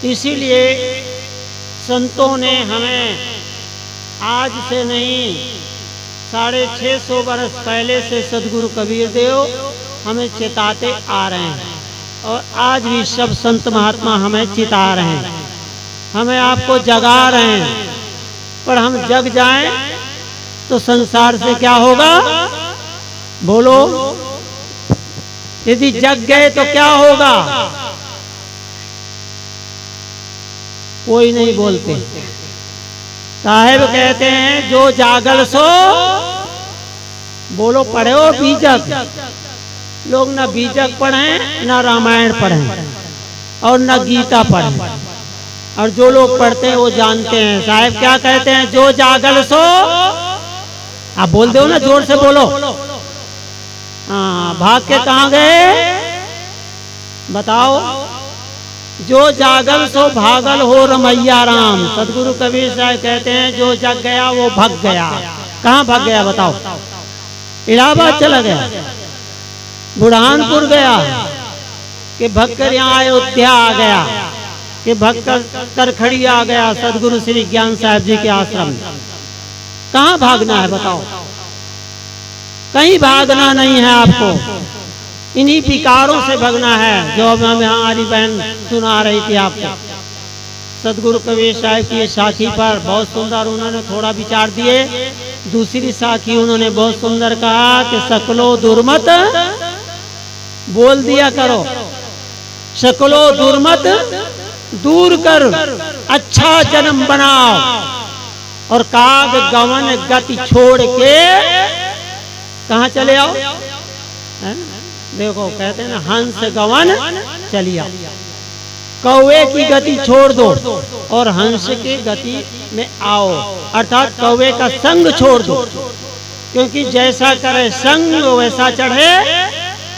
इसीलिए संतों ने हमें आज से नहीं 650 वर्ष पहले से सदगुरु कबीर देव हमें चिताते आ रहे हैं और आज भी सब संत महात्मा हमें चिता रहे हैं, हमें आपको जगा रहे हैं। पर हम जग जाएं तो संसार से क्या होगा बोलो? यदि जग गए तो क्या होगा? कोई नहीं बोलते। साहेब कहते हैं जो जागल सो बोलो पढ़े हो बीजक। लोग ना बीजक पढ़े ना रामायण पढ़े और ना गीता पढ़े, और जो लोग पढ़ते हैं वो जानते हैं। साहेब क्या कहते हैं? जो जागल सो, आप बोल दो ना, जोर से बोलो। हाँ, भाग के कहाँ गए बताओ? जो जागल सो भागल हो रमैया राम। सदगुरु कबीर साहब कहते हैं जो जग गया वो भग गया। कहाँ भग गया बताओ? इलाहाबाद चला गया, बुरहानपुर गया, कि भग कर यहाँ अयोध्या आ गया, कि भग कर करखड़ी आ गया सदगुरु श्री ज्ञान साहब जी के आश्रम में। कहाँ भागना है बताओ? कहीं भागना नहीं है आपको, इन्हीं विकारों से भगना है जो हमारी बहन सुना रही थी आपको। सदगुरु कबीर साहब की साखी पर बहुत सुंदर उन्होंने थोड़ा विचार दिए। दूसरी साखी उन्होंने बहुत सुंदर कहा कि सकलो दुर्मत बोल दिया करो, सकलो दुर्मत दूर कर अच्छा जन्म बनाओ, और काग गवन गति छोड़ के कहाँ चले आओ? देखो कहते हैं ना, हंस गवन चलिया। कौवे की गति छोड़ दो और हंस की गति में आओ, अर्थात कौवे का संग छोड़ दो, क्योंकि जैसा करे संग वैसा चढ़े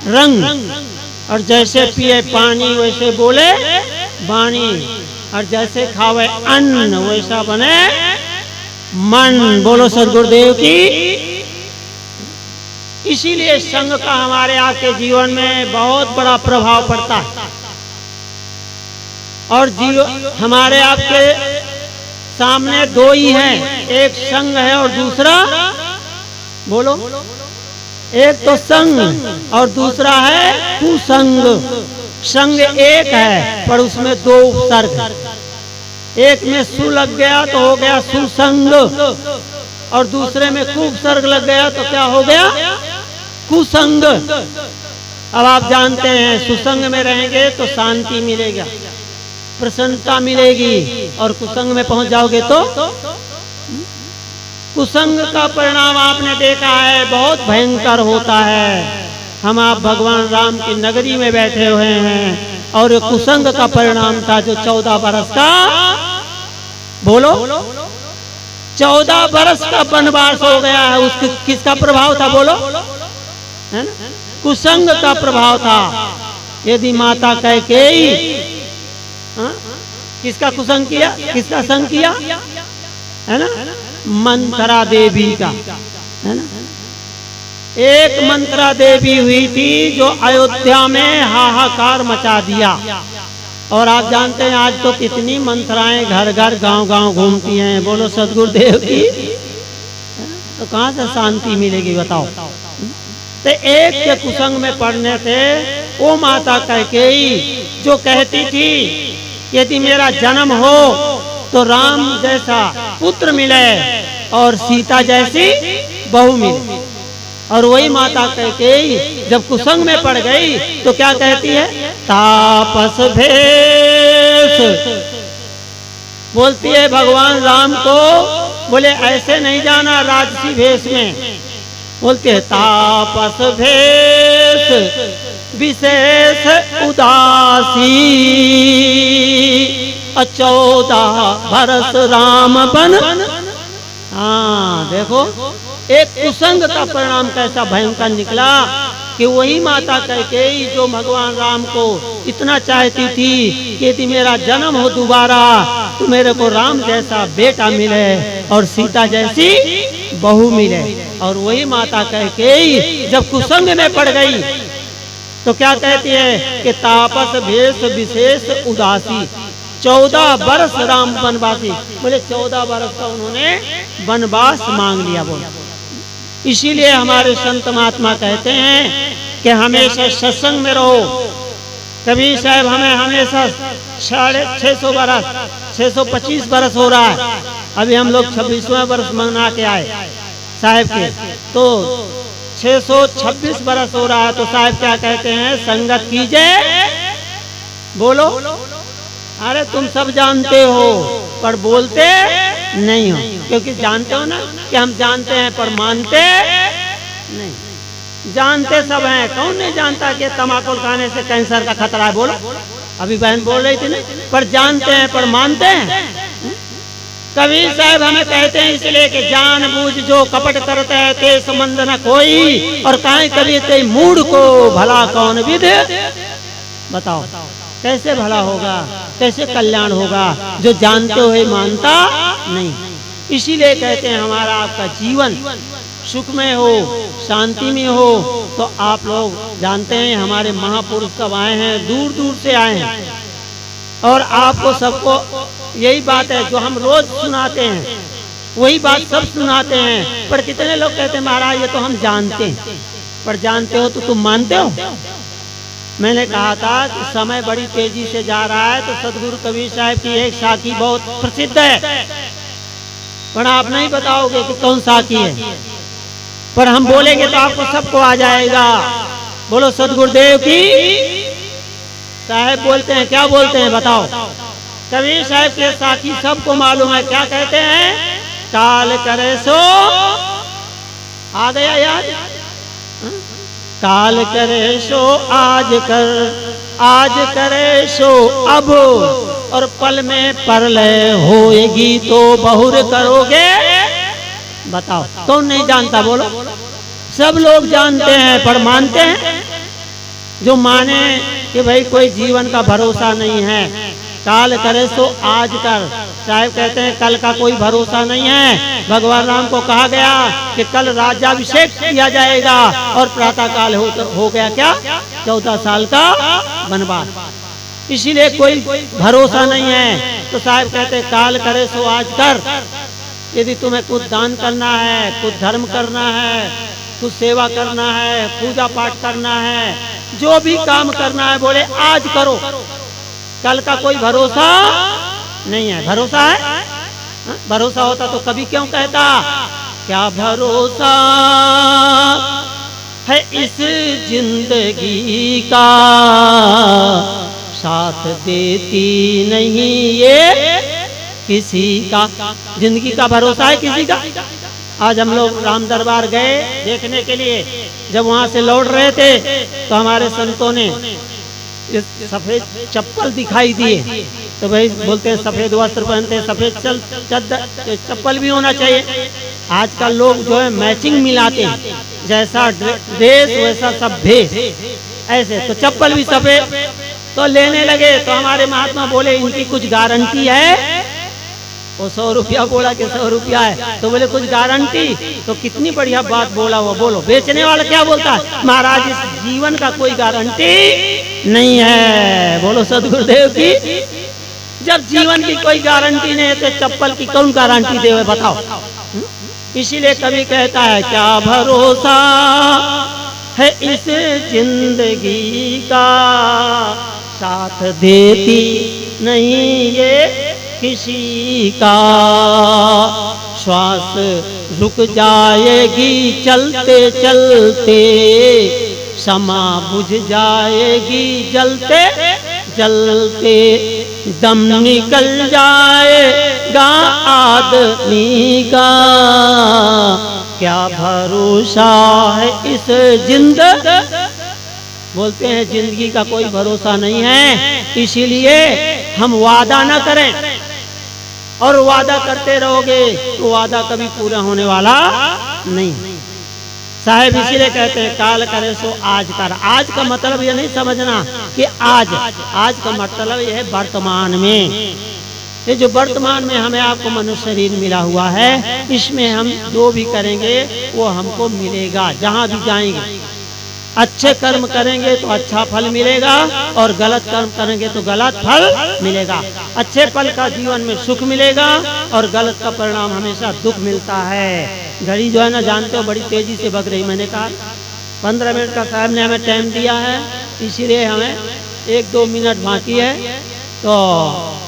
रंग, और जैसे पिए पानी वैसे बोले वाणी, और जैसे खावे अन्न वैसा बने मन। बोलो सदगुरुदेव की। इसीलिए संग का हमारे आपके जीवन में बहुत बड़ा प्रभाव पड़ता है, और हमारे आपके सामने दो ही हैं, एक संग है और दूसरा बोलो, एक तो संग और दूसरा है कुसंग। संग एक है पर उसमें दो उपसर्ग, एक में सु लग गया तो हो गया सुसंग, और दूसरे में कुसर्ग लग गया तो क्या हो गया? कुसंग। अब आप जानते हैं सुसंग में रहेंगे तो शांति मिलेगा, प्रसन्नता मिलेगी, और कुसंग में पहुंच जाओगे तो कुसंग का परिणाम आपने देखा है बहुत भयंकर होता है। हम आप भगवान राम की नगरी में बैठे हुए हैं, और कुसंग का परिणाम था जो 14 बरस का बोलो 14 बरस का वनवास हो गया है। उसकी किसका प्रभाव था बोलो? है ना? कुसंग का प्रभाव था। यदि माता कैकेयी किसका कुसंग किया, किसका संग किया? है ना? मंत्रा देवी का, है ना? एक मंत्रा देवी हुई थी जो अयोध्या में हाहाकार मचा दिया, और आप जानते हैं आज तो कितनी मंत्राएं घर घर गांव गांव घूमती हैं। बोलो सदगुरुदेव की। तो कहाँ से शांति मिलेगी बताओ? तो एक के कुसंग में पड़ने से वो माता कैकेयी जो कहती थी यदि मेरा जन्म हो तो राम जैसा पुत्र मिले और सीता जैसी बहू मिले, और वही माता कैकेयी जब कुसंग में पड़ गई तो क्या कहती है? तापस भेष बोलती है भगवान राम को, बोले ऐसे नहीं जाना राजसी भेष में, बोलते हैं तापस भेष विशेष उदासी 14 बरस राम बन। हाँ देखो एक कुसंग का परिणाम कैसा भयंकर निकला कि वही माता कैकेयी जो भगवान राम को इतना चाहती थी कि यदि मेरा जन्म हो दोबारा तो मेरे को राम जैसा बेटा मिले और सीता जैसी बहू मिले, और वही माता कैकेयी जब कुसंग में पड़ गई तो क्या कहती है कि तापस भेष विशेष उदासी, 14 वर्ष राम वनवासी, बोले 14 वर्ष का उन्होंने वनवास मांग लिया। बोले इसीलिए हमारे संत महात्मा कहते हैं कि हमेशा सत्संग में रहो। कबीर साहब हमें हमेशा 650 वर्ष 625 वर्ष हो रहा है, अभी हम लोग 26वें वर्ष मना के आए साहब के, तो 626 वर्ष हो रहा है। तो साहब क्या कहते हैं, संगत कीजिए। बोलो, अरे तुम सब जानते हो पर बोलते नहीं हो, क्योंकि जानते हो ना कि हम जानते हैं पर मानते नहीं। जानते सब हैं, कौन नहीं जानता कि तम्बाकू खाने से कैंसर का खतरा है। बोलो, अभी बहन बोल रही थी ना, पर जानते हैं पर मानते हैं। कबीर साहब हमें कहते हैं इसलिए कि जानबूझ जो कपट करते हैं ते संबंध न कोई, और काहे कभी ते मूड को भला कौन विध। बताओ कैसे भला होगा, कैसे कल्याण होगा जो जानते हुए मानता नहीं। इसीलिए कहते हैं हमारा आपका जीवन सुख में हो, शांति में हो। तो आप लोग जानते हैं हमारे महापुरुष सब आए हैं, दूर दूर से आए हैं, और आपको सबको यही बात है जो हम रोज सुनाते हैं, वही बात सब सुनाते हैं। पर कितने लोग कहते हैं महाराज ये तो हम जानते हैं, पर जानते हो तो तुम मानते हो। मैंने कहा था कि समय बड़ी तेजी से जा रहा है, तो सदगुरु कबीर साहब की एक साखी बहुत प्रसिद्ध है, पर आप नहीं बताओगे कि कौन साखी है, पर हम बोलेंगे तो आपको सबको आ जाएगा। बोलो सदगुरुदेव की। साहब बोलते हैं, क्या बोलते हैं बताओ। कबीर साहब के साखी सबको मालूम है, क्या कहते हैं, काल करे सो, आ गया याद, काल करे सो आज कर, आज करे सो अब, और पल में परलय होएगी तो बहुर करोगे। बताओ कौन नहीं जानता। बोलो, सब लोग जानते हैं पर मानते हैं। जो माने कि भाई कोई जीवन का भरोसा नहीं है, काल करे सो आज कर। साहब कहते हैं कल का कोई भरोसा नहीं है। भगवान राम को कहा गया कि कल राज्याभिषेक किया जाएगा, और प्रातः काल हो गया क्या, 14 साल का वनवास। इसीलिए कोई भरोसा नहीं है। तो साहब कहते हैं काल करे सो आज कर। यदि तुम्हें कुछ दान करना है, कुछ धर्म करना है, कुछ सेवा करना है, पूजा पाठ करना है, जो भी काम करना है बोले आज करो, कल का कोई भरोसा नहीं है। भरोसा है हा? भरोसा होता तो कभी क्यों कहता, क्या भरोसा है इस जिंदगी का, साथ देती नहीं ये किसी का। जिंदगी का भरोसा है किसी का। आज हम लोग राम दरबार गए देखने के लिए, जब वहां से लौट रहे थे तो हमारे संतों ने सफेद चप्पल दिखाई दिए। तो भाई बोलते हैं सफेद वस्त्र पहनते हैं, सफेद चप्पल भी होना चाहिए। आजकल लोग जो है मैचिंग मिलाते हैं, जैसा ड्रेस वैसा सब भेष, ऐसे तो चप्पल भी सफेद। तो लेने लगे तो हमारे महात्मा बोले इनकी कुछ गारंटी है। वो 100 रुपया बोला कि 100 रुपया है, तो बोले कुछ गारंटी। तो कितनी बढ़िया बात बोला वो। बोलो बेचने वाला क्या बोलता है, महाराज इस जीवन का कोई गारंटी नहीं है। बोलो सदगुरुदेव की। जब जीवन की कोई गारंटी नहीं है तो चप्पल की कौन गारंटी दे, बताओ। इसीलिए कभी कहता है क्या भरोसा है इस जिंदगी का, साथ देती नहीं ये किसी का। श्वास रुक जाएगी चलते चलते, समा बुझ जाएगी जलते जलते, दम निकल जाएगा आदमी का, क्या भरोसा है इस जिंदगी। बोलते हैं जिंदगी का कोई भरोसा नहीं है, इसीलिए हम वादा ना करें। और वादा करते रहोगे तो वादा कभी पूरा होने वाला नहीं। साहेब इसीलिए कहते हैं काल करे सो आज कर। आज का मतलब ये नहीं समझना कि आज का मतलब ये है वर्तमान में। ये जो वर्तमान में हमें आपको मनुष्य शरीर मिला हुआ है, इसमें हम जो भी करेंगे वो हमको मिलेगा जहां भी जाएंगे। अच्छे कर्म करेंगे तो अच्छा फल मिलेगा और गलत कर्म करेंगे तो गलत फल मिलेगा। अच्छे फल का जीवन में सुख मिलेगा और गलत का परिणाम हमेशा दुख मिलता है। घड़ी जो है ना जानते हो बड़ी तेजी से भग रही। मैंने कहा 15 मिनट का साहब ने हमें टाइम दिया है, इसीलिए हमें 1-2 मिनट बाकी है, तो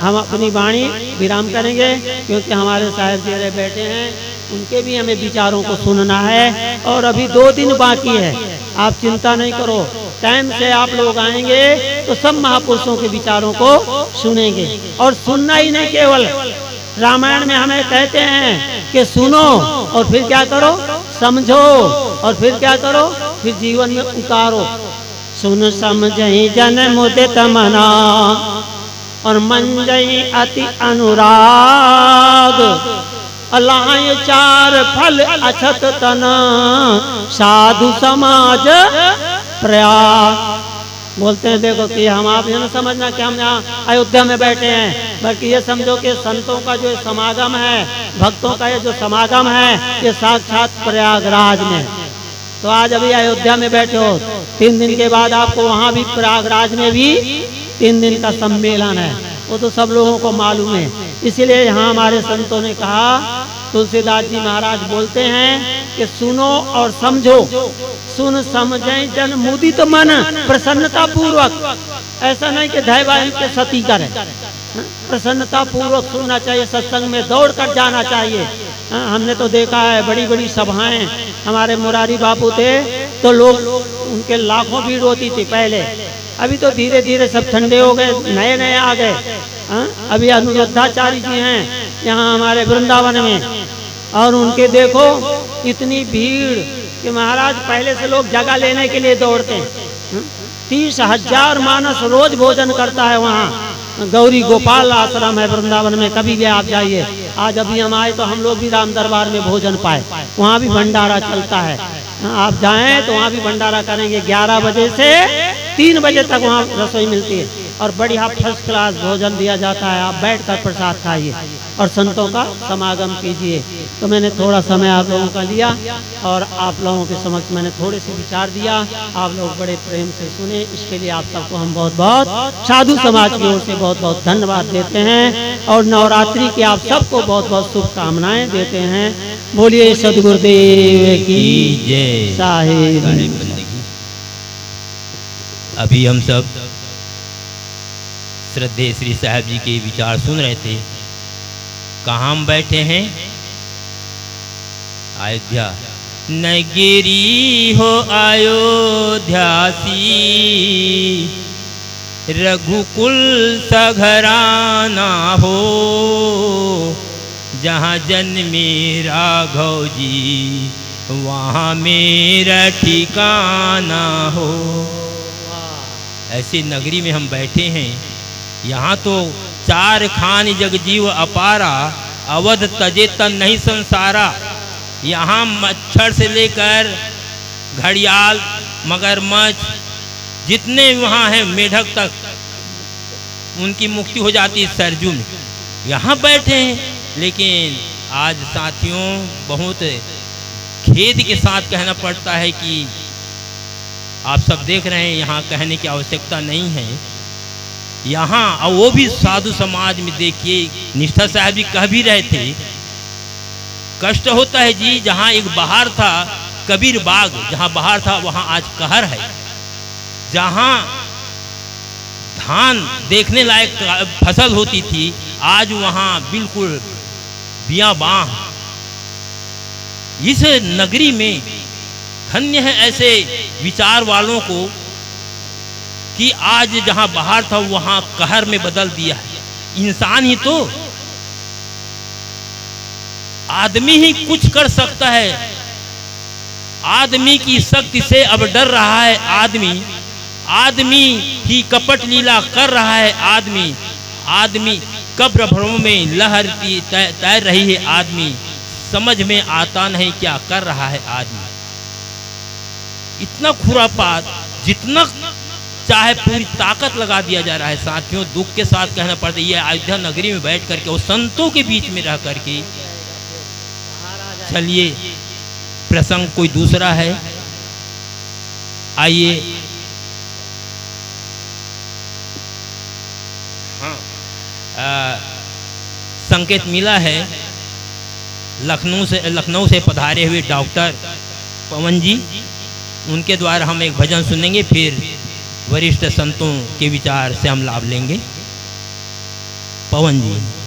हम अपनी वाणी विराम करेंगे क्योंकि हमारे साहब जी बैठे हैं, उनके भी हमें विचारों को सुनना है और अभी 2 दिन बाकी है। आप चिंता नहीं करो, टाइम से आप लोग आएंगे तो सब महापुरुषों के विचारों को सुनेंगे। और सुनना ही नहीं, केवल रामायण में हमें कहते हैं कि सुनो और फिर क्या करो, समझो और फिर क्या करो, फिर जीवन में उतारो। सुन समझई जन मुदित मना और मन जई अति अनुराग, अलाय 4 फल अछत तना साधु समाज प्रयाग। बोलते हैं देखो कि हम आप ये न समझना कि हम यहाँ अयोध्या में बैठे हैं, बल्कि ये समझो कि संतों का जो समागम है, भक्तों का ये जो समागम है, ये साक्षात प्रयागराज में। तो आज अभी अयोध्या में बैठे हो, 3 दिन के बाद आपको वहाँ भी प्रयागराज में भी 3 दिन का सम्मेलन है, वो तो सब लोगों को मालूम है। इसीलिए यहाँ हमारे संतों ने कहा, तुलसीदास जी महाराज बोलते हैं कि सुनो और समझो। सुन समझे जन मुदित मन प्रसन्नता पूर्वक, ऐसा नहीं कि धैर्य के सती करे, प्रसन्नता पूर्वक सुनना चाहिए, सत्संग में दौड़ कर जाना चाहिए। हमने तो देखा है बड़ी बड़ी सभाएं, हमारे मुरारी बापू थे तो लोग उनके लाखों भीड़ होती थी पहले, अभी तो धीरे धीरे सब ठंडे हो गए, नए नए आ गए। अभी अनुरुद्धाचार्य जी हैं यहाँ हमारे वृंदावन में, और उनके देखो इतनी भीड़ कि महाराज पहले से लोग जगह लेने के लिए दौड़ते हैं। 30,000 मानस रोज भोजन करता है वहाँ। गौरी गोपाल आश्रम है वृंदावन में, कभी भी आप जाइए। आज अभी हम आए तो हम लोग भी राम दरबार में भोजन पाए, वहाँ भी भंडारा चलता है। आप जाएं तो वहाँ भी भंडारा करेंगे। 11 बजे से 3 बजे तक वहाँ रसोई मिलती है और बढ़िया फर्स्ट क्लास भोजन दिया जाता है। आप बैठकर प्रसाद खाइए और संतों का समागम कीजिए। तो मैंने थोड़ा समय आप लोगों का लिया और आप लोगों के समक्ष मैंने थोड़े से विचार दिया, आप लोग बड़े प्रेम से सुने, इसके लिए आप सबको हम बहुत बहुत साधु समाज की ओर से बहुत बहुत धन्यवाद देते हैं और नवरात्रि की आप सबको बहुत बहुत शुभकामनाएं देते हैं। बोलिए सदगुरुदेव की जय। साहिब अभी हम सब श्रद्धेय श्री साहब जी के विचार सुन रहे थे। कहाँ हम बैठे हैं? अयोध्या नगरी हो अयोध्यासी, रघुकुल सघराना हो, जहाँ जन्मे राघव जी वहाँ मेरा ठिकाना हो। ऐसी नगरी में हम बैठे हैं। यहाँ तो 4 खान जगजीव अपारा, अवध तजे तन नहीं संसारा। यहाँ मच्छर से लेकर घड़ियाल, मगरमच्छ, जितने वहाँ हैं मेढक तक, उनकी मुक्ति हो जाती है सरजू में। यहाँ बैठे हैं। लेकिन आज साथियों बहुत खेद के साथ कहना पड़ता है कि आप सब देख रहे हैं, यहाँ कहने की आवश्यकता नहीं है। यहाँ और वो भी साधु समाज में देखिए, निष्ठा साहब जी कह भी रहे थे, कष्ट होता है जी। जहाँ एक बहार था, कबीर बाग जहाँ बहार था वहाँ आज कहर है। जहाँ धान देखने लायक फसल होती थी, आज वहाँ बिल्कुल बियाबान। इस नगरी में धन्य है ऐसे विचार वालों को कि आज जहां बाहर था वहां कहर में बदल दिया है। इंसान ही तो, आदमी ही कुछ कर सकता है। आदमी की शक्ति से अब डर रहा है आदमी ही कपट लीला कर रहा है। आदमी कब्र भ्रम में लहरती तैर रही है। आदमी समझ में आता नहीं क्या कर रहा है आदमी। इतना खुरापात, जितना चाहे पूरी ताकत लगा दिया जा रहा है। साथियों दुख के साथ कहना पड़ता है, ये अयोध्या नगरी में बैठ करके और संतों के बीच में रह करके, चलिए प्रसंग कोई दूसरा है। आइए। हाँ, संकेत मिला है लखनऊ से पधारे हुए डॉक्टर पवन जी, उनके द्वारा हम एक भजन सुनेंगे, फिर वरिष्ठ संतों के विचार से हम लाभ लेंगे। पवन जी।